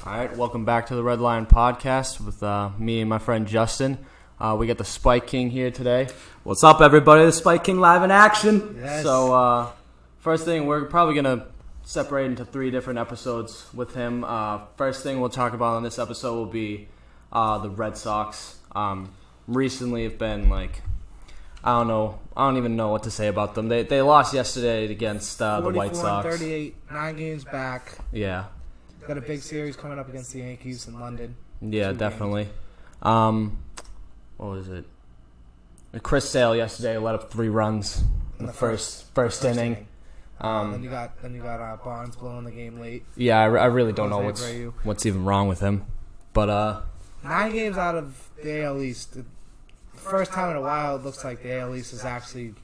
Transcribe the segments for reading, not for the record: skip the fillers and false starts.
All right, welcome back to the Redline podcast with me and my friend Justin. We got the Spike King here today. What's up, everybody? The Spike King live in action. Yes. So, first thing, we're probably going to separate into 3 different episodes with him. First thing we'll talk about on this episode will be the Red Sox. Recently have been I don't even know what to say about them. They lost yesterday against the White Sox. 38, 9 games back. Yeah. Got a big series coming up against the Yankees in London. Yeah, definitely. What was it? Chris Sale yesterday let up 3 runs in the first inning. Then you got Barnes blowing the game late. Yeah, I really don't know what's even wrong with him. But 9 games out of the AL East. The first time in a while it looks like the AL East is actually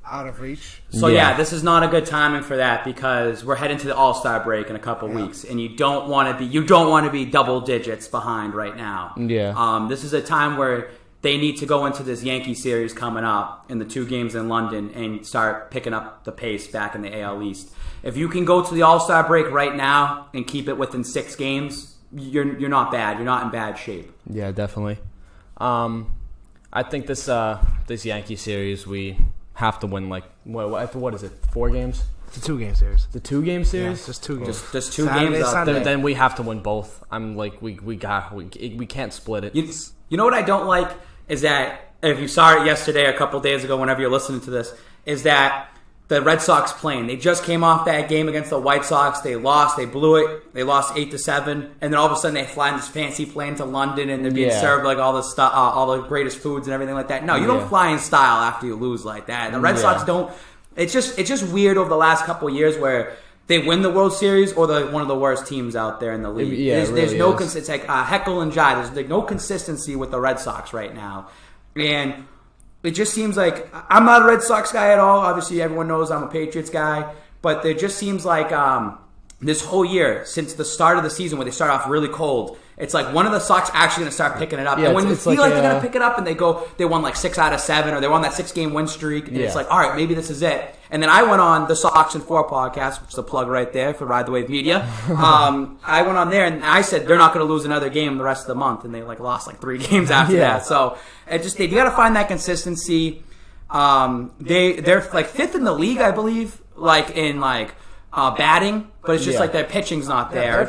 out of reach. So yeah, this is not a good timing for that because we're heading to the All-Star break in a couple weeks, and you don't want to be double digits behind right now. Yeah. This is a time where they need to go into this Yankee series coming up in the 2 games in London and start picking up the pace back in the AL East. If you can go to the All-Star break right now and keep it within 6 games, you're not bad. You're not in bad shape. Yeah, definitely. I think this Yankee series we have to win. What is it? 4 games? It's a 2-game series. The 2-game series? Yeah, just 2 games. Just 2 Saturday, games out Sunday. there. Then we have to win both. We can't split it. You know what I don't like is that, if you saw it yesterday, a couple days ago, whenever you're listening to this, is that the Red Sox playing. They just came off that game against the White Sox. They lost. They blew it. They lost 8-7. And then all of a sudden they fly in this fancy plane to London and they're being served all this stuff, all the greatest foods and everything like that. No, you don't fly in style after you lose like that. The Red Sox don't. It's just weird over the last couple of years where they win the World Series or they're one of the worst teams out there in the league. There's no it's like heckle and jive. There's no consistency with the Red Sox right now. And it just seems like I'm not a Red Sox guy at all. Obviously, everyone knows I'm a Patriots guy. But it just seems like this whole year, since the start of the season where they start off really cold, it's like one of the Sox actually going to start picking it up. Yeah, and when you feel like they're going to pick it up and they won 6 out of 7 or they won that 6-game win streak, and it's like, all right, maybe this is it. And then I went on the Sox and 4 podcast, which is a plug right there for Ride the Wave Media. I went on there and I said they're not going to lose another game the rest of the month, and they lost 3 games after that. So you got to find that consistency. They're 5th in the league, I believe, in batting, but it's just their pitching's not there.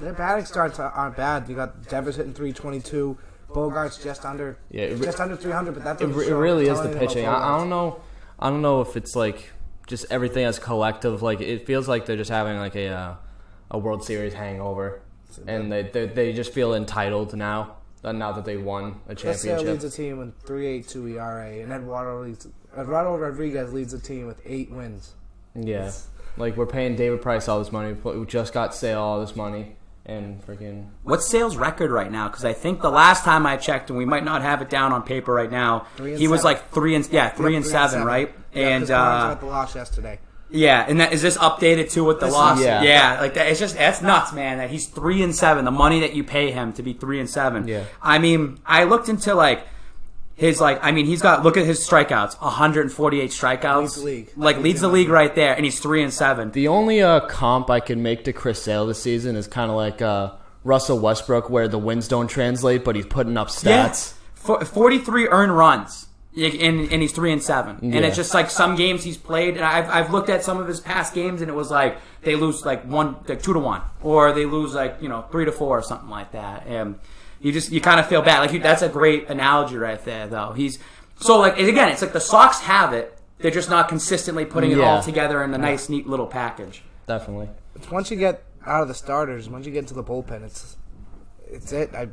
Their batting starts aren't bad. You got Devers hitting 322, Bogart's just under 300, but that it really is the pitching. I don't know if it's just everything as collective. It feels like they're just having a World Series hangover, and they just feel entitled now that they won a championship. Chris leads the team with 3.82 ERA, and Eduardo Rodriguez leads the team with 8 wins. Yeah, we're paying David Price all this money. We just got Sale all this money. And freaking, what's Sale's record right now? Because I think the last time I checked, and we might not have it down on paper right now, he was 3 and 7, right? Yeah, and got the loss yesterday. Yeah, and is this updated too with the loss? Yeah, that's nuts, man. That he's 3 and 7. The money that you pay him to be 3 and 7. Yeah, I mean, I looked into his he's got, look at his strikeouts, 148 strikeouts. Leads the league. Leads the league right there, and he's 3 and 7. The only comp I can make to Chris Sale this season is kind of like Russell Westbrook, where the wins don't translate, but he's putting up stats. Yeah. 43 earned runs, and he's 3 and 7. And it's just some games he's played, and I've looked at some of his past games, and it was they lose 2-1, or they lose 3-4 or something like that. And you kind of feel bad. That's a great analogy right there, though. Again, it's the Sox have it. They're just not consistently putting it all together in a nice, neat little package. Definitely. It's once you get out of the starters, once you get into the bullpen, it's it. I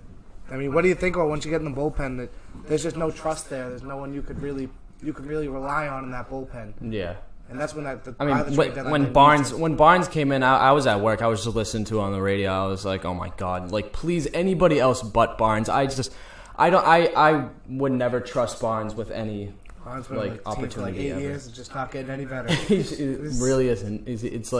mean, what do you think about once you get in the bullpen? There's just no trust there. There's no one you could really rely on in that bullpen. Yeah. And that's when when Barnes came in, I was at work. I was just listening to it on the radio. I was like, oh my god, please, anybody else but Barnes. I would never trust Barnes with any opportunity. 8 years, it's just not getting any better. It really isn't. It's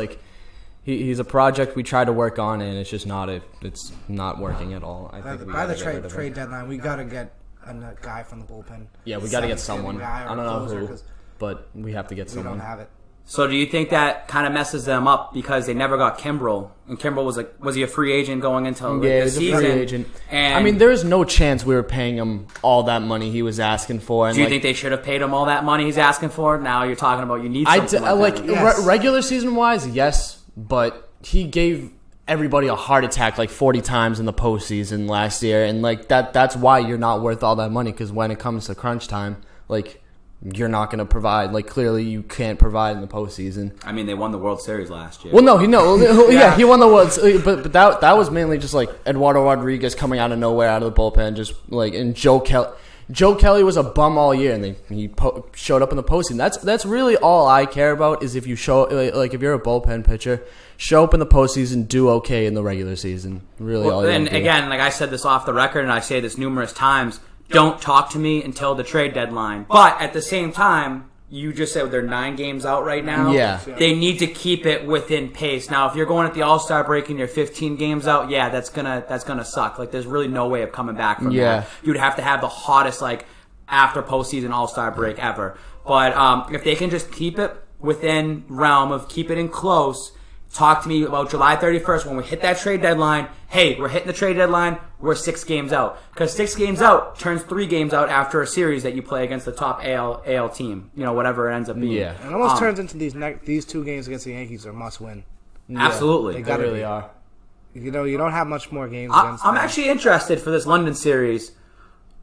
he's a project we try to work on, and it's just not it's not working at all. I think by the trade deadline, we got to get a guy from the bullpen. Yeah, we got to get someone. I don't know who. But we have to get someone. We don't have it. So do you think that kind of messes them up because they never got Kimbrel? And Kimbrel was he a free agent going into the season? A free agent. And I mean, there is no chance we were paying him all that money he was asking for. And do you think they should have paid him all that money he's asking for? Now you're talking about you need something regular season wise, yes, but he gave everybody a heart attack like 40 times in the postseason last year, and like that's why you're not worth all that money, because when it comes to crunch time, like, you're not going to provide. Like, clearly you can't provide in the postseason. I mean, they won the World Series last year. Well, no, he won the World, but that was mainly just like Eduardo Rodriguez coming out of nowhere, out of the bullpen, just like, and Joe Kelly was a bum all year, and he showed up in the postseason. That's really all I care about, is if you show, like if you're a bullpen pitcher, show up in the postseason, do okay in the regular season. Really, all. And again, like I said this off the record, and I say this numerous times. Don't talk to me until the trade deadline. But at the same time, you just said they're 9 games out right now. Yeah. They need to keep it within pace. Now, if you're going at the All-Star break and you're 15 games out, yeah, that's gonna suck. Like, there's really no way of coming back from that. You'd have to have the hottest, like, after postseason All-Star break ever. But if they can just keep it within realm of keep it in close, talk to me about July 31st when we hit that trade deadline. Hey, we're hitting the trade deadline. We're 6 games out. Because 6 games out turns 3 games out after a series that you play against the top AL team. You know, whatever it ends up being. Yeah. It almost turns into these 2 games against the Yankees are must win. Absolutely. They really are. You know, you don't have much more games against I'm them. actually interested for this London series.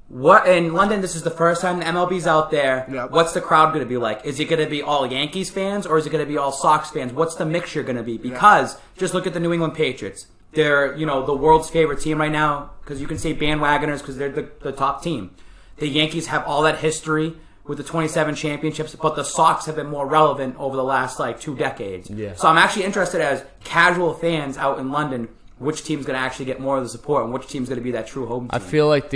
What in London? This is the first time the MLB's out there. Yep. What's the crowd going to be like? Is it going to be all Yankees fans, or is it going to be all Sox fans? What's the mixture going to be? Because just look at the New England Patriots. They're, you know, the world's favorite team right now, because you can say bandwagoners because they're the top team. The Yankees have all that history with the 27 championships, but the Sox have been more relevant over the last 2 decades. Yeah. So I'm actually interested as casual fans out in London, which team's going to actually get more of the support and which team's going to be that true home team. I feel like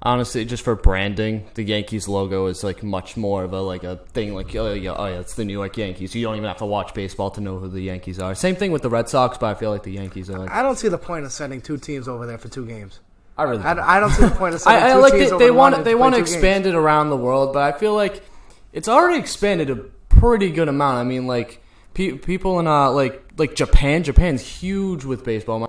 honestly, just for branding, the Yankees logo is like much more of a thing. Like, oh yeah, it's the New York Yankees. You don't even have to watch baseball to know who the Yankees are. Same thing with the Red Sox, but I feel like the Yankees are like. I don't see the point of sending 2 teams over there for 2 games. I really. I don't see the point of sending 2 teams over there. They want to expand it around the world, but I feel like it's already expanded a pretty good amount. I mean, like people in like Japan. Japan's huge with baseball.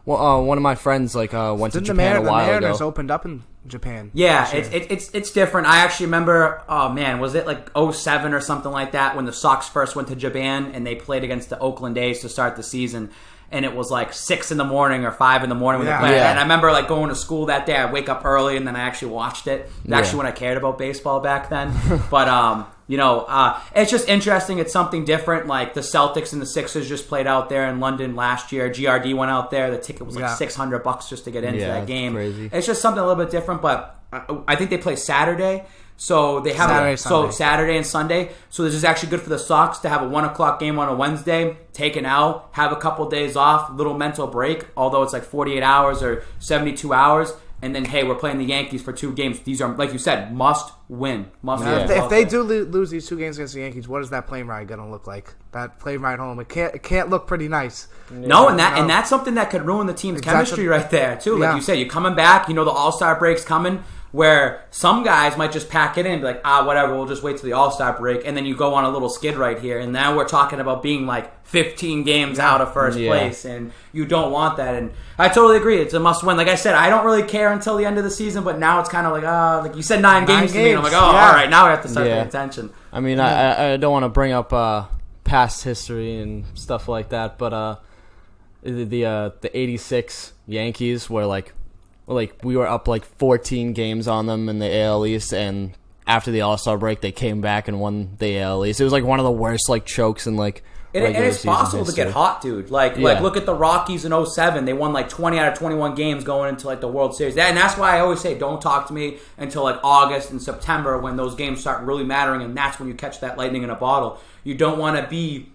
One of my friends went to Japan a while ago. The Mariners opened up in Japan. Yeah, it's different. I actually remember, was it like 2007 or something like that when the Sox first went to Japan and they played against the Oakland A's to start the season. And it was like 6 in the morning or 5 in the morning when they played. Yeah. And I remember like going to school that day. I'd wake up early and then I actually watched it. It's actually when I cared about baseball back then. But it's just interesting. It's something different. Like the Celtics and the Sixers just played out there in London last year. GRD went out there. The ticket was like $600 just to get into that game. Crazy. It's just something a little bit different. But I think they play Saturday. So they have Saturday and Sunday. So this is actually good for the Sox to have a 1:00 game on a Wednesday, take an L, have a couple days off, little mental break. Although it's like 48 hours or 72 hours, and then hey, we're playing the Yankees for 2 games. These are, like you said, must win. If they do lose these 2 games against the Yankees, what is that plane ride going to look like? That plane ride home, it can't look pretty nice. No, and that's something that could ruin the team's chemistry right there too. Like you said, you're coming back. You know the All-Star break's coming. Where some guys might just pack it in and be like, whatever, we'll just wait till the All-Star break, and then you go on a little skid right here, and now we're talking about being like 15 games out of first place, and you don't want that. And I totally agree, it's a must-win. Like I said, I don't really care until the end of the season, but now it's kind of like you said 9 games to me, and I'm like, all right, now I have to start paying attention. I mean, I don't want to bring up past history and stuff like that, but the 86 Yankees were we were up 14 games on them in the AL East, and after the All-Star break, they came back and won the AL East. It was one of the worst chokes in and it's possible to get hot, dude. Like look at the Rockies in 2007. They won 20 out of 21 games going into the World Series. And that's why I always say don't talk to me until August and September when those games start really mattering, and that's when you catch that lightning in a bottle. You don't want to be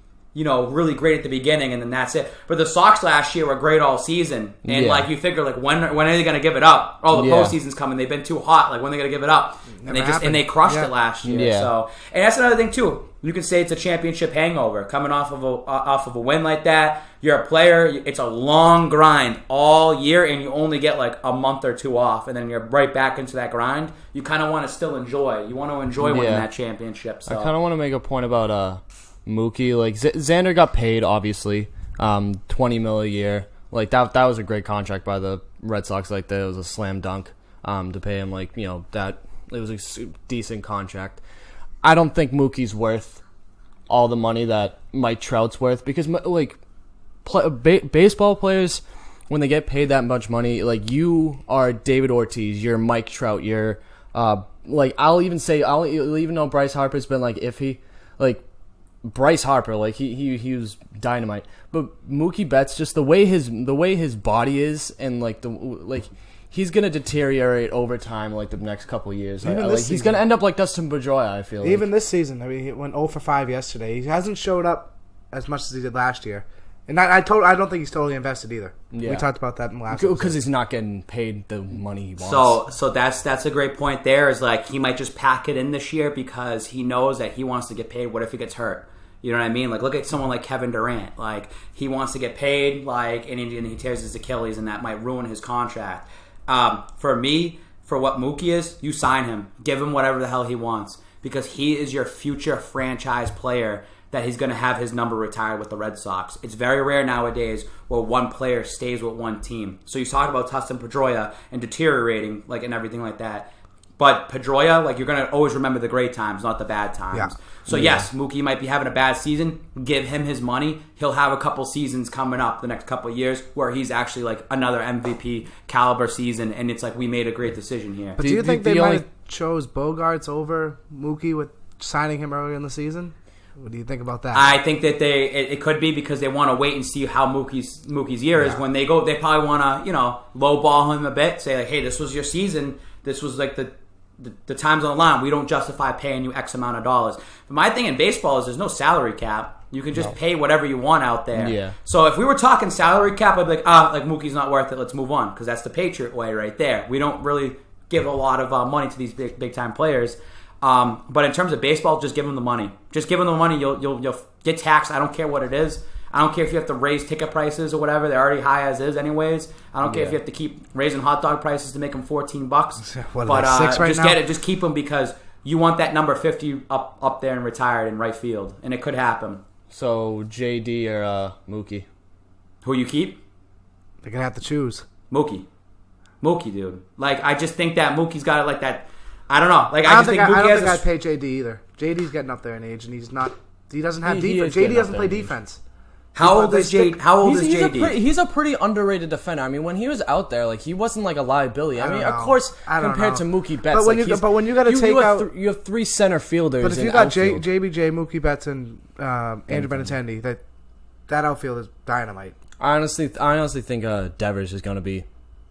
really great at the beginning, and then that's it. But the Sox last year were great all season, and like you figure, like when are they going to give it up? Oh, the postseason's coming. They've been too hot. Like when are they going to give it up? And they crushed it last year. Yeah. So, and that's another thing too. You can say it's a championship hangover coming off of a win like that. You're a player. It's a long grind all year, and you only get like a month or two off, and then you're right back into that grind. You kind of want to still enjoy. You want to enjoy winning that championship. So. I kind of want to make a point about Mookie. Like Xander got paid, obviously, $20 million a year. Like that was a great contract by the Red Sox. Like that was a slam dunk to pay him. Like that it was a decent contract. I don't think Mookie's worth all the money that Mike Trout's worth because like baseball players, when they get paid that much money, like you are David Ortiz, you're Mike Trout, you're like I'll even know Bryce Harper's been like iffy, like Bryce Harper, like he was dynamite, but Mookie Betts, just the way his body is and he's gonna deteriorate over time, like the next couple of years. He's gonna end up like Dustin Pedroia. I feel even this season. I mean, he went 0 for 5 yesterday. He hasn't showed up as much as he did last year, and I don't think he's totally invested either. Yeah. We talked about that in the last because he's not getting paid the money he wants. So that's a great point. There is like he might just pack it in this year because he knows that he wants to get paid. What if he gets hurt? You know what I mean? Like, look at someone like Kevin Durant. Like, he wants to get paid, like, and he tears his Achilles, and that might ruin his contract. For me, for what Mookie is, you sign him. Give him whatever the hell he wants because he is your future franchise player that he's going to have his number retired with the Red Sox. It's very rare nowadays where one player stays with one team. So you talk about Dustin Pedroia and deteriorating, like, and everything like that. But Pedroia, like, you're going to always remember the great times, not the bad times. Yeah. So, yes, Mookie might be having a bad season. Give him his money. He'll have a couple seasons coming up the next couple of years where he's actually, like, another MVP caliber season, and it's like we made a great decision here. But do you think they might have chose Bogarts over Mookie with signing him earlier in the season? What do you think about that? I think that it could be because they want to wait and see how Mookie's year is. When they go, they probably want to, lowball him a bit, say, like, hey, this was your season. This was, like, the times on the line. We don't justify paying you X amount of dollars. But my thing in baseball is there's no salary cap. You can just pay whatever you want out there. Yeah. So if we were talking salary cap, I'd be like, Mookie's not worth it. Let's move on because that's the Patriot way right there. We don't really give a lot of money to these big time players. But in terms of baseball, just give them the money. Just give them the money. You'll get taxed. I don't care what it is. I don't care if you have to raise ticket prices or whatever. They're already high as is anyways. I don't care if you have to keep raising hot dog prices to make them $14. What are they, 6 right just now? Get it. Just keep them because you want that number 50 up there and retired in right field. And it could happen. So, JD or Mookie? Who you keep? They're going to have to choose. Mookie, dude. Like, I just think that Mookie's got it like that. I don't know. Like, I don't think I'd pay JD either. JD's getting up there in age, and he's not. He doesn't have defense. JD doesn't play defense. How old is JD? He's a pretty underrated defender. I mean, when he was out there, like he wasn't like a liability. I mean, of course, compared to Mookie Betts, but when you got to take out, you have 3 center fielders. But if you got JBJ, Mookie Betts, and Andrew Benintendi, that outfield is dynamite. I honestly think Devers is going to be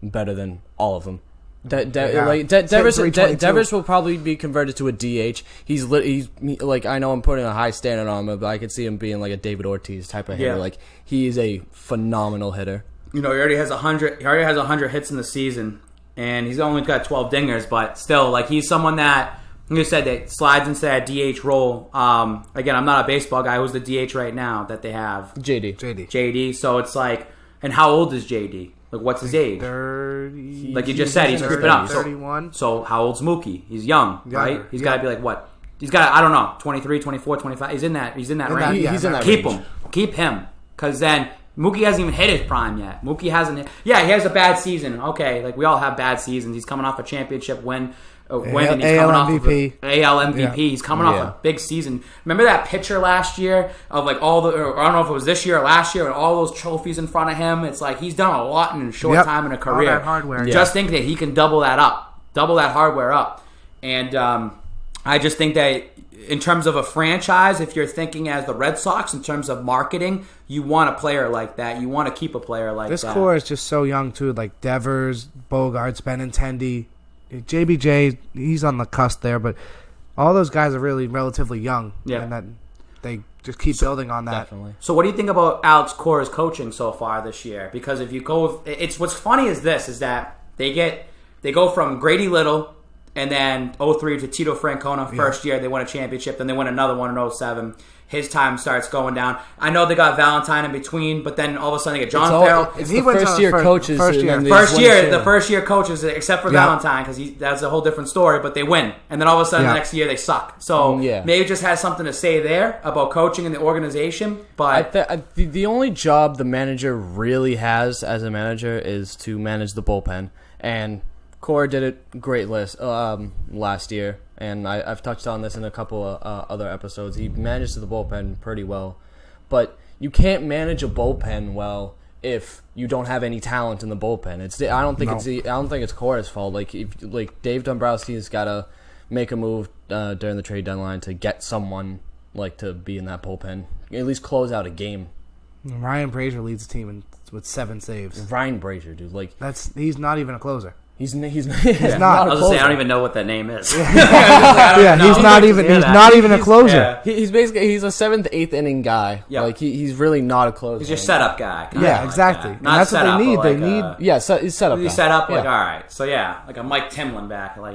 better than all of them. Devers will probably be converted to a DH. He's like, I know I'm putting a high standard on him, but I could see him being like a David Ortiz type of hitter. Yeah. Like he is a phenomenal hitter. He already has 100. He already has 100 hits in the season, and he's only got 12 dingers. But still, like he's someone that you said that slides into that DH role. Again, I'm not a baseball guy. Who's the DH right now that they have? JD. So it's like, and how old is JD? Like, what's his age? 30. Like you just said, he's creeping up. 31. So how old's Mookie? He's young, right? He's got to be like, what? He's got, I don't know, 23, 24, 25. He's in that range. He's in that range. Keep him. Because then Mookie hasn't even hit his prime yet. Mookie hasn't hit. Yeah, he has a bad season. Okay, like we all have bad seasons. He's coming off a championship win. AL MVP. AL MVP. Yeah. He's coming off a big season. Remember that picture last year of like all the, or I don't know if it was this year or last year, and all those trophies in front of him. It's like he's done a lot in a short time in a career. All that hardware. Just think that he can double that hardware up. And I just think that in terms of a franchise, if you're thinking as the Red Sox in terms of marketing, you want a player like that. You want to keep a player like that. This core is just so young too. Like Devers, Bogarts, Benintendi. JBJ, he's on the cusp there, but all those guys are really relatively young. Yeah. And that they just keep building on that. Definitely. So what do you think about Alex Cora's coaching so far this year? Because if you go, it's what's funny is that they go from Grady Little and then 03 to Tito Francona first year. They won a championship. Then they win another one in 07. His time starts going down. I know they got Valentine in between, but then all of a sudden they get John Farrell. It's the first-year coaches. The first-year coaches, except for Valentine, because that's a whole different story, but they win. And then all of a sudden the next year they suck. So maybe it just has something to say there about coaching and the organization. But the only job the manager really has as a manager is to manage the bullpen. And Cora did it great last year. And I've touched on this in a couple of other episodes. He manages the bullpen pretty well, but you can't manage a bullpen well if you don't have any talent in the bullpen. I don't think it's Cora's fault. Like Dave Dombrowski's got to make a move during the trade deadline to get someone like to be in that bullpen, at least close out a game. Ryan Brazier leads the team with 7 saves. Ryan Brazier, dude, he's not even a closer. He's not. I was gonna say I don't even know what that name is. He's not even a closer. Yeah. He's a 7th, 8th inning guy. Yep. He's really not a closer. He's your setup guy. Exactly. Like and that's what they need. He's set up. He's set up all right. So like a Mike Timlin back, or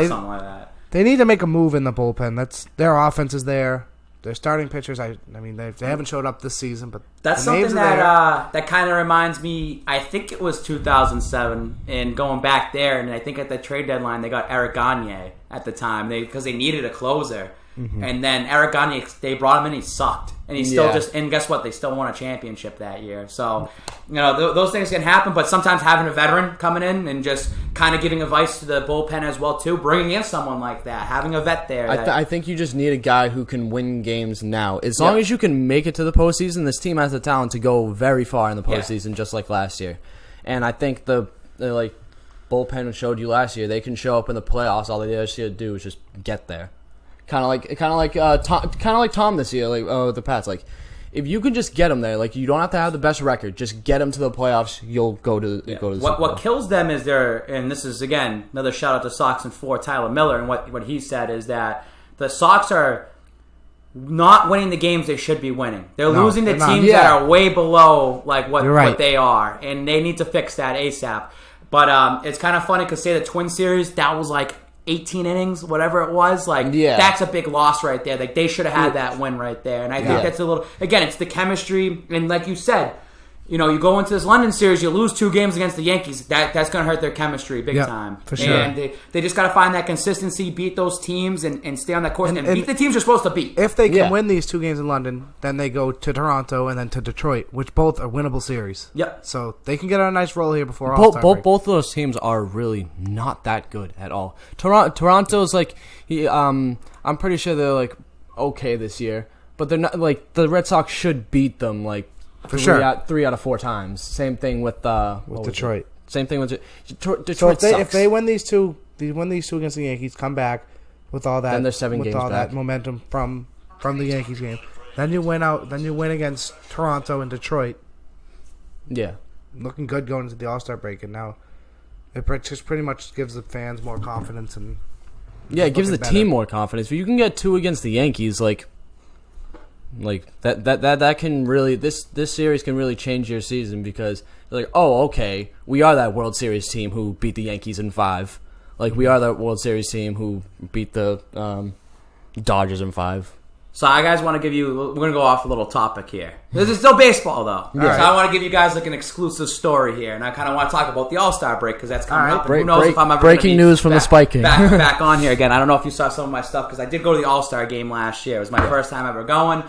something like that. They need to make a move in the bullpen. That's their offense is there. Their starting pitchers, I mean, they haven't showed up this season, but that's something that kind of reminds me. I think it was 2007, and going back there, and I think at the trade deadline they got Eric Gagne at the time because they needed a closer, and then Eric Gagne, they brought him in, he sucked, and he still and guess what? They still won a championship that year. So those things can happen, but sometimes having a veteran coming in and just kind of giving advice to the bullpen as well too, bringing in someone like that, having a vet there. I think you just need a guy who can win games now. As long as you can make it to the postseason, this team has the talent to go very far in the postseason, just like last year. And I think the bullpen showed you last year. They can show up in the playoffs. All they just need to do is just get there. Kind of like Tom this year, the Pats. If you can just get them there, you don't have to have the best record. Just get them to the playoffs. You'll go to the Super Bowl. What kills them is and this is again another shout out to Sox and 4 Tyler Miller, and what he said is that the Sox are not winning the games they should be winning. They're losing to teams that are way below what they are, and they need to fix that ASAP. But it's kind of funny because say the Twin Series, that was 18 innings, whatever it was, that's a big loss right there. They should have had that win right there. And I think that's a little, again, it's the chemistry. And like you said, you go into this London series, you lose 2 games against the Yankees. That's going to hurt their chemistry big time. For sure. And they just got to find that consistency, beat those teams, and stay on that course, and beat the teams you're supposed to beat. If they can win these 2 games in London, then they go to Toronto and then to Detroit, which both are winnable series. Yep. So they can get on a nice roll here before All-Star break. Both of those teams are really not that good at all. Toronto's I'm pretty sure they're okay this year, but they're not the Red Sox should beat them for sure. 3 out of 4 times. Same thing with Detroit. Same thing with Detroit. So sucks. if they win these two against the Yankees, come back with all that, then they're 7 games back. That momentum from the Yankees game, then you win out. Then you win against Toronto and Detroit. Yeah, looking good going into the All-Star break, and now it just pretty much gives the fans more confidence and it gives the team more confidence. If you can get 2 against the Yankees, that can really this series can really change your season because you're okay, we are that World Series team who beat the Yankees in 5. We are that World Series team who beat the Dodgers in 5. So I guys want to give you, we're going to go off a little topic here. This is still baseball though. Yeah. So I want to give you guys an exclusive story here, and I kind of want to talk about the All-Star break because that's coming up. Who knows if I'm ever breaking news from the Spike King. back on here again. I don't know if you saw some of my stuff because I did go to the All-Star game last year. It was my first time ever going.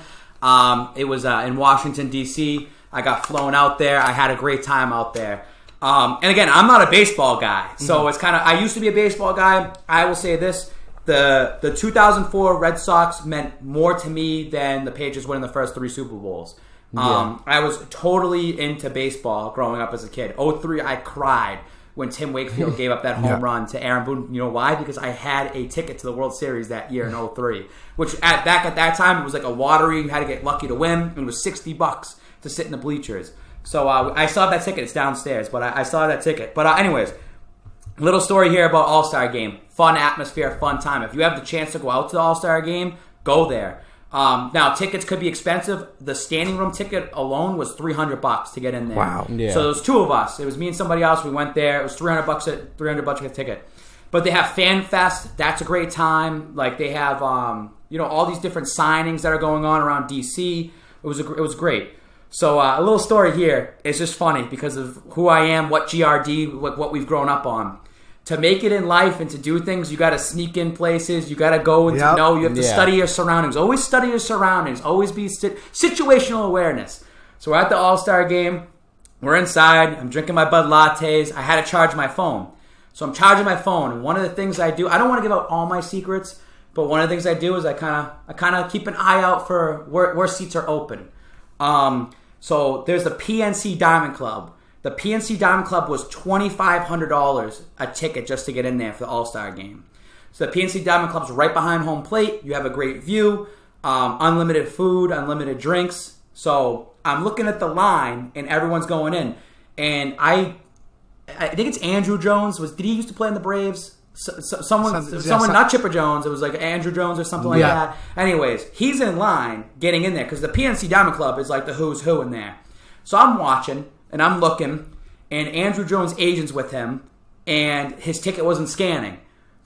It was in Washington, D.C. I got flown out there. I had a great time out there. And again, I'm not a baseball guy, so it's kind of, I used to be a baseball guy. I will say this. The 2004 Red Sox meant more to me than the Patriots winning the first 3 Super Bowls. I was totally into baseball growing up as a kid. 2003, I cried when Tim Wakefield gave up that home run to Aaron Boone. You know why? Because I had a ticket to the World Series that year in 2003, which at that time it was a lottery. You had to get lucky to win. And it was $60 to sit in the bleachers. So I still have that ticket. It's downstairs, but I still have that ticket. But anyways, little story here about All-Star game. Fun atmosphere, fun time. If you have the chance to go out to the All-Star game, go there. Now, tickets could be expensive. The standing room ticket alone was $300 to get in there. Wow. Yeah. So there was two of us. It was me and somebody else. We went there. It was $300 a ticket. But they have Fan Fest. That's a great time. Like they have, all these different signings that are going on around DC. It was great. So a little story here. It's just funny because of who I am, what GRD, what we've grown up on. To make it in life and to do things, you got to sneak in places. You got to go and to know. You have to study your surroundings. Always study your surroundings. Always be situational awareness. So we're at the All-Star game. We're inside. I'm drinking my Bud Lattes. I had to charge my phone. So I'm charging my phone. And one of the things I do, I don't want to give out all my secrets, but one of the things I do is I kind of keep an eye out for where seats are open. So there's the PNC Diamond Club. The PNC Diamond Club was $2,500 a ticket just to get in there for the All-Star game. So the PNC Diamond Club's right behind home plate. You have a great view, unlimited food, unlimited drinks. So I'm looking at the line, and everyone's going in. And I think it's Andrew Jones. Did he used to play in the Braves? Someone, not Chipper Jones. It was like Andrew Jones or something like that. Anyways, he's in line getting in there because the PNC Diamond Club is like the who's who in there. So I'm watching. And I'm looking, and Andrew Jones' agent's with him, and his ticket wasn't scanning.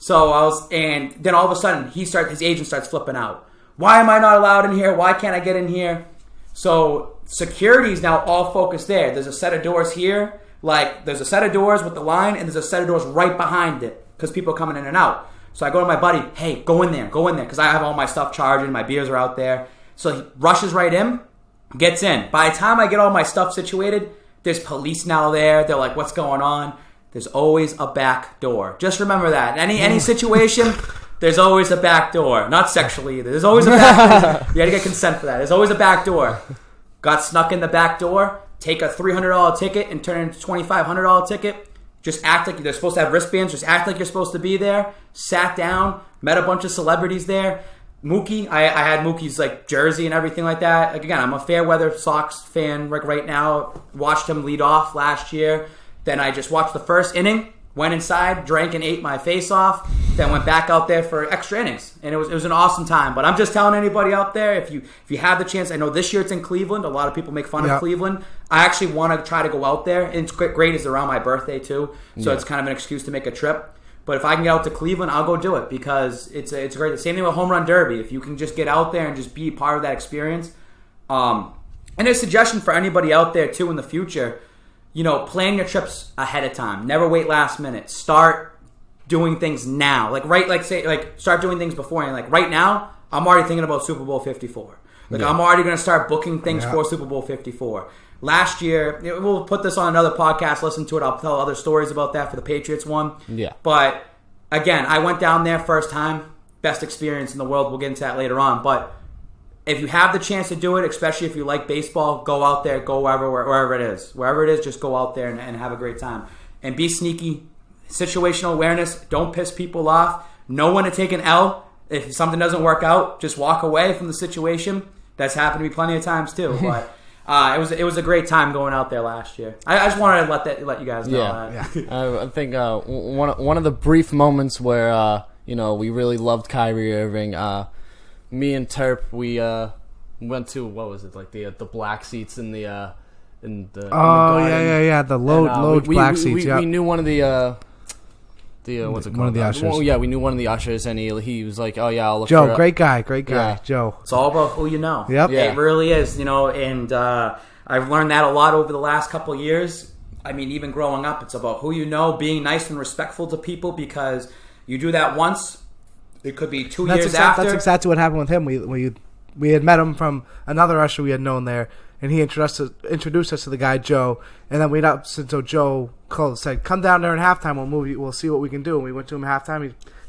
And then all of a sudden, his agent starts flipping out. Why am I not allowed in here? Why can't I get in here? So security is now all focused there. There's a set of doors here, there's a set of doors with the line, and there's a set of doors right behind it because people are coming in and out. So I go to my buddy, hey, go in there, because I have all my stuff charging, my beers are out there. So he rushes right in, gets in. By the time I get all my stuff situated, there's police now there. They're like, what's going on? There's always a back door. Just remember that. Any situation, there's always a back door. Not sexually either. There's always a back door. You got to get consent for that. There's always a back door. Got snuck in the back door. Take a $300 ticket and turn it into a $2,500 ticket. Just act like they're supposed to have wristbands. Just act like you're supposed to be there. Sat down. Met a bunch of celebrities there. Mookie, I had Mookie's jersey and everything like that. Again, I'm a fair weather Sox fan right now. Watched him lead off last year. Then I just watched the first inning, went inside, drank and ate my face off. Then went back out there for extra innings, and it was an awesome time. But I'm just telling anybody out there, if you have the chance, I know this year it's in Cleveland. A lot of people make fun of Cleveland. I actually want to try to go out there, and it's great. It's around my birthday too, so it's kind of an excuse to make a trip. But if I can get out to Cleveland, I'll go do it because it's great. The same thing with Home Run Derby. If you can just get out there and just be part of that experience. And a suggestion for anybody out there too in the future, plan your trips ahead of time. Never wait last minute. Start doing things now. Start doing things beforehand. Right now, I'm already thinking about Super Bowl 54. I'm already going to start booking things for Super Bowl 54. Last year, we'll put this on another podcast, listen to it. I'll tell other stories about that for the Patriots one. Yeah. But, again, I went down there first time. Best experience in the world. We'll get into that later on. But if you have the chance to do it, especially if you like baseball, go out there, go wherever it is. Wherever it is, just go out there and have a great time. And be sneaky. Situational awareness. Don't piss people off. Know when to take an L. If something doesn't work out, just walk away from the situation. That's happened to me plenty of times, too. But... it was a great time going out there last year. I just wanted to let you guys know that. Yeah. I think one of the brief moments where we really loved Kyrie Irving. Me and Terp, we went to the black seats in the the low black seats. We knew one of the what's it called? One of the ushers. Well, we knew one of the ushers, and he was like, "Oh yeah, I'll look." Joe, great guy, Yeah. Joe. It's all about who you know. Yep. Yeah. It really is, and I've learned that a lot over the last couple of years. I mean, even growing up, it's about who you know, being nice and respectful to people, because you do that once, it could be 2 years after. That's exactly what happened with him. We had met him from another usher we had known there, and he introduced us to the guy Joe, and then so Joe said, "Come down there at halftime. We'll see what we can do." And we went to him at halftime.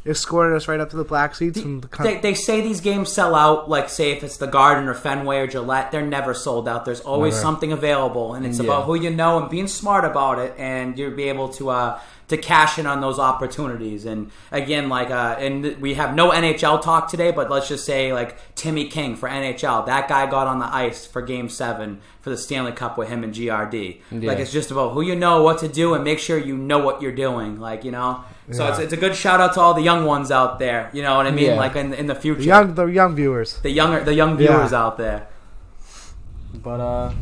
He escorted us right up to the black seats. They say these games sell out. Say if it's the Garden or Fenway or Gillette, they're never sold out. There's always something available, and it's about who you know and being smart about it, and you'll be able to cash in on those opportunities. And again, and we have no NHL talk today, but let's just say Timmy King for NHL. That guy got on the ice for Game 7 for the Stanley Cup with him and GRD. Yeah. It's just about who you know, what to do, and make sure you know what you're doing. So Yeah. it's a good shout out to all the young ones out there. You know what I mean? Yeah. Like in the future, The young viewers. the young viewers out there. But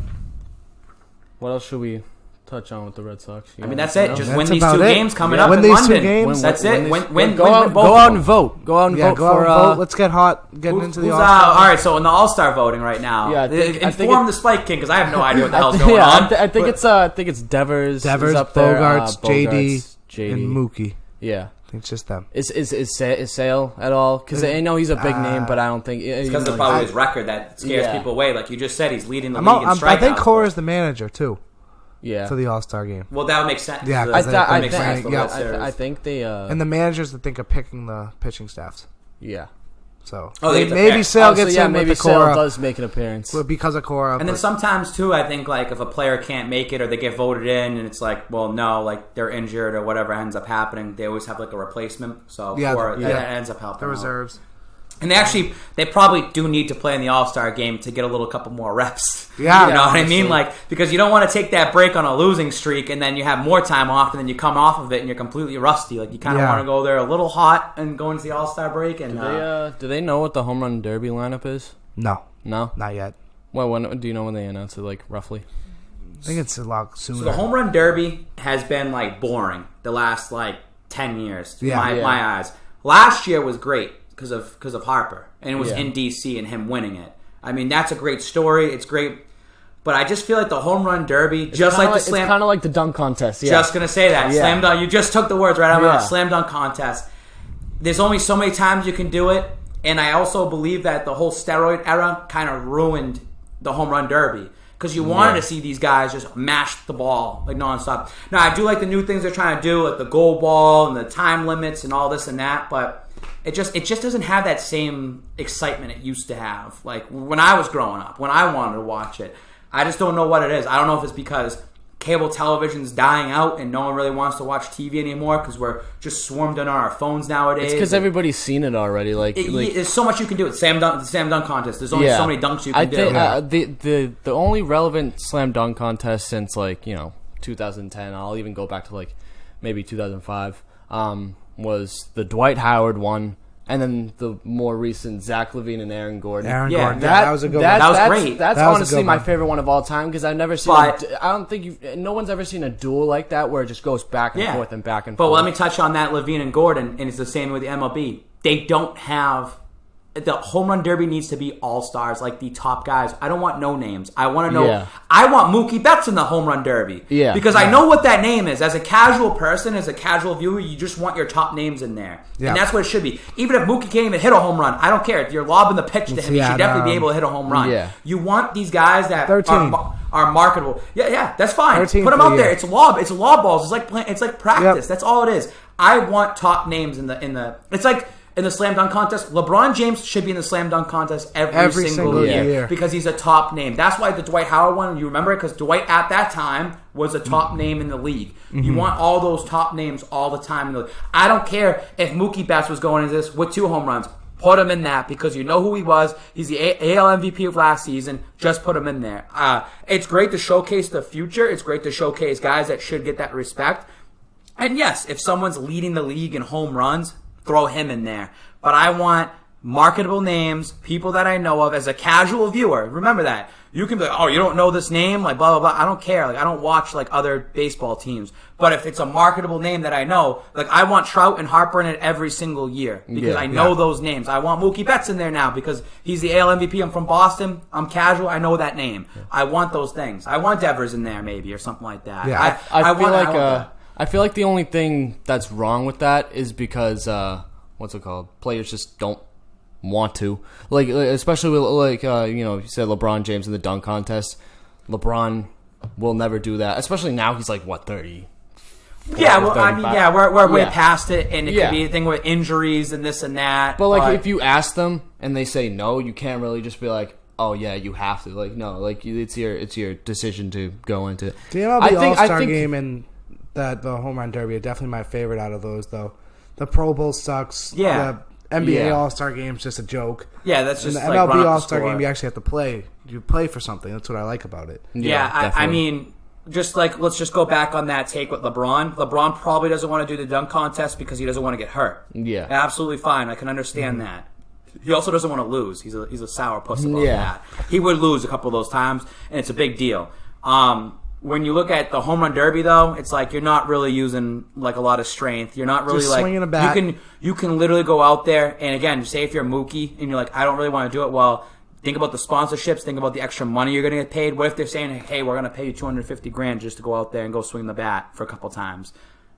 what else should we touch on with the Red Sox? I mean, that's it. Just That's win these about two it. games coming Yeah. up Win in these two London. games. That's it. Win. Go out and vote. Go out and vote Go out for. and vote. Let's get hot. Getting into the Who's All-Star. all right, so in the All-Star voting right now, Yeah, I think inform the Spike King because I have no idea what the hell's going yeah, on. I think it's Devers. Devers, is up there, Bogarts, JD, and Mookie. Yeah. I think it's just them. Is Sale at all? Because I know he's a big name, but I don't think It's because of probably his record that scares Yeah. people away. Like you just said, he's leading the league in strikeouts. I think Cora's the manager too yeah. for the All-Star game, Well, that would make sense. Yeah, That makes sense. for yeah. World Series. I think they. and the managers I think are picking the pitching staffs. Yeah. So Oh, they get to maybe pick. Sale gets in maybe with the Sale Cora does make an appearance. because of Cora. And then sometimes too, I think like if a player can't make it or they get voted in, and it's like, well, no, like they're injured or whatever ends up happening, they always have like a replacement. So that ends up helping. the reserves. And they probably do need to play in the All-Star game to get a little couple more reps. Yeah. You know what I honestly. mean? Like, because you don't want to take that break on a losing streak and then you have more time off and then you come off of it and you're completely rusty. Like, you kind of want to go there a little hot and go into the All-Star break. And Do they know what the home run derby lineup is? No, No? not yet. Well, when do you know when they announce it, like, roughly? I think it's a lot sooner. So the home run derby has been, like, boring the last, like, 10 years. My eyes. Last year was great because of Harper. And it was in D.C. and him winning it. I mean, that's a great story. It's great. But I just feel like the home run derby, just like the slam... It's kind of like the dunk contest, yeah. Just going to say that. Yeah. Slam dunk. You just took the words right out of my Yeah. mouth. Slam dunk contest. There's only so many times you can do it. And I also believe that the whole steroid era kind of ruined the home run derby. Because you wanted to see these guys just mash the ball like nonstop. Now, I do like the new things they're trying to do, like the goal ball and the time limits and all this and that. But it just doesn't have that same excitement it used to have. Like when I was growing up, when I wanted to watch it. I just don't know what it is. I don't know if it's because cable television's dying out and no one really wants to watch TV anymore because we're just swarmed in on our phones nowadays. It's because everybody's seen it already. There's so much you can do. It's the slam dunk contest. There's only so many dunks you can do. I think the only relevant slam dunk contest since 2010, I'll even go back to like maybe 2005, was the Dwight Howard one. And then the more recent Zach LaVine and Aaron Gordon. That was a good one. That was great. That's That was a honestly good my one. favorite one of all time because I've never seen. No one's ever seen a duel like that where it just goes back and forth and back and forth. But let me touch on that LaVine and Gordon, and it's the same with the MLB. They don't have. The home run derby needs to be all-stars, like the top guys. I don't want no names. I want to know. Yeah. I want Mookie Betts in the home run derby. Yeah. Because I know what that name is. As a casual person, as a casual viewer, you just want your top names in there. Yeah. And that's what it should be. Even if Mookie can't even hit a home run, I don't care. If you're lobbing the pitch to him, he should definitely be able to hit a home run. Yeah. You want these guys that 13. are marketable. Yeah, that's fine. 13 Put them for out the there. year. It's lob balls. It's like practice. Yep. That's all it is. I want top names in the. It's like in the slam dunk contest. LeBron James should be in the slam dunk contest every single year because he's a top name. That's why the Dwight Howard one. You remember it because Dwight at that time was a top name in the league. Mm-hmm. You want all those top names all the time in the league. I don't care if Mookie Betts was going into this with 2 home runs. Put him in that because you know who he was. He's the AL MVP of last season. Just put him in there. It's great to showcase the future. It's great to showcase guys that should get that respect. And yes, if someone's leading the league in home runs, throw him in there. But I want marketable names, people that I know of as a casual viewer. Remember that. You can be like, oh, you don't know this name? Like, blah, blah, blah. I don't care. Like, I don't watch, like, other baseball teams. But if it's a marketable name that I know, like, I want Trout and Harper in it every single year because I know those names. I want Mookie Betts in there now because he's the AL MVP. I'm from Boston. I'm casual. I know that name. I want those things. I want Devers in there maybe or something like that. Yeah. I feel like the only thing that's wrong with that is because what's it called? Players just don't want to, like especially with you said LeBron James in the dunk contest. LeBron will never do that, especially now. He's like what 30. Yeah, well, I mean, we're way past it, and it could be a Yeah. thing with injuries and this and that. But like, if you ask them and they say no, you can't really just be like, "Oh yeah, you have to." Like, no, like it's your decision to go into it. The MLB All-Star game and the home run derby are definitely my favorite out of those, though. The Pro Bowl sucks. Yeah. The NBA All-Star game's just a joke. Yeah, that's just In the like MLB run up the All-Star score. game, you actually have to play. You play for something. That's what I like about it. Yeah, I mean, let's just go back on that take with LeBron. LeBron probably doesn't want to do the dunk contest because he doesn't want to get hurt. Yeah. Absolutely fine. I can understand that. He also doesn't want to lose. He's a sour puss about Yeah. that. He would lose a couple of those times, and it's a big deal. When you look at the home run derby, though, it's like you're not really using like a lot of strength. You're not really Just like swinging a bat. You can literally go out there and again, say if you're Mookie and you're like, I don't really want to do it. Well, think about the sponsorships. Think about the extra money you're going to get paid. What if they're saying, hey, we're going to pay you $250,000 just to go out there and go swing the bat for a couple times?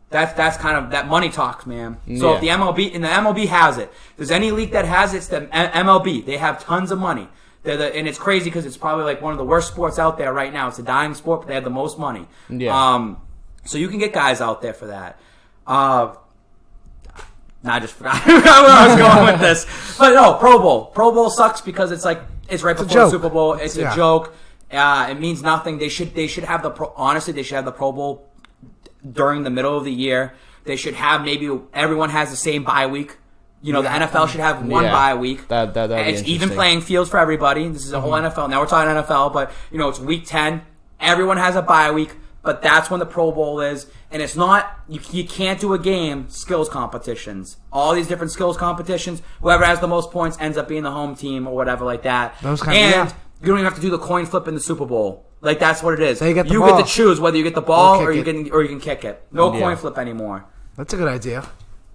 That's kind of that money talks, man. So if the MLB has it. If there's any league that has it, it's the MLB. They have tons of money. And it's crazy because it's probably like one of the worst sports out there right now. It's a dying sport, but they have the most money. Yeah. So you can get guys out there for that. I just forgot where I was going with this. But no, Pro Bowl. Pro Bowl sucks because it's right before the Super Bowl. It's a joke. It means nothing. They should have honestly, they should have the Pro Bowl during the middle of the year. They should have maybe everyone has the same bye week. The NFL should have one bye week. It's even playing fields for everybody. This is a whole NFL. Now we're talking NFL, but it's week 10. Everyone has a bye week, but that's when the Pro Bowl is. And it's not, you can't do a game, skills competitions. All these different skills competitions, whoever has the most points ends up being the home team or whatever like that. You don't even have to do the coin flip in the Super Bowl. Like, that's what it is. You get to choose whether you get the ball or you can kick it. No coin flip anymore. That's a good idea.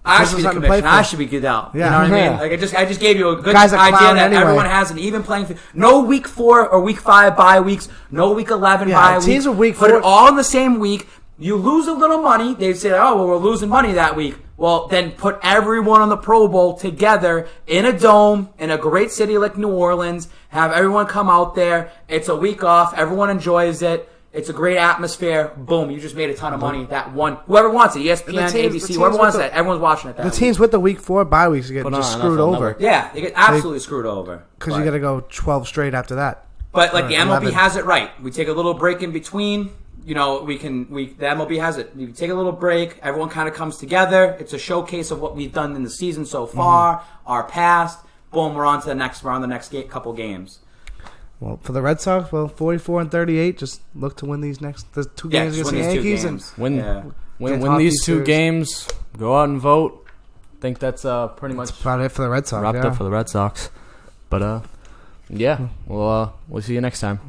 I should be the commissioner. I should be good out. Yeah. You know what I mean? Like I just gave you a good idea that everyone has an even playing field. No week 4 or week 5 bye weeks. No week 11 bye weeks. Teams are week 4. Put it all in the same week. You lose a little money. They say, oh, well, we're losing money that week. Well, then put everyone on the Pro Bowl together in a dome in a great city like New Orleans. Have everyone come out there. It's a week off. Everyone enjoys it. It's a great atmosphere. Boom, you just made a ton of money. That one, whoever wants it, ESPN, ABC, whoever wants that, everyone's watching it. The teams with the week 4 bye weeks get just screwed over. Yeah, they get absolutely screwed over. Because you got to go 12 straight after that. But like the MLB has it right. We take a little break in between. The MLB has it. You take a little break. Everyone kind of comes together. It's a showcase of what we've done in the season so far, our past. Boom, we're on to the next. We're on the next couple games. Well, for the Red Sox, 44-38. Just look to win these the 2 games against the Yankees and win these 2 games. Go out and vote. I think that's pretty much about it for the Red Sox. Wrapped up for the Red Sox. But we'll see you next time.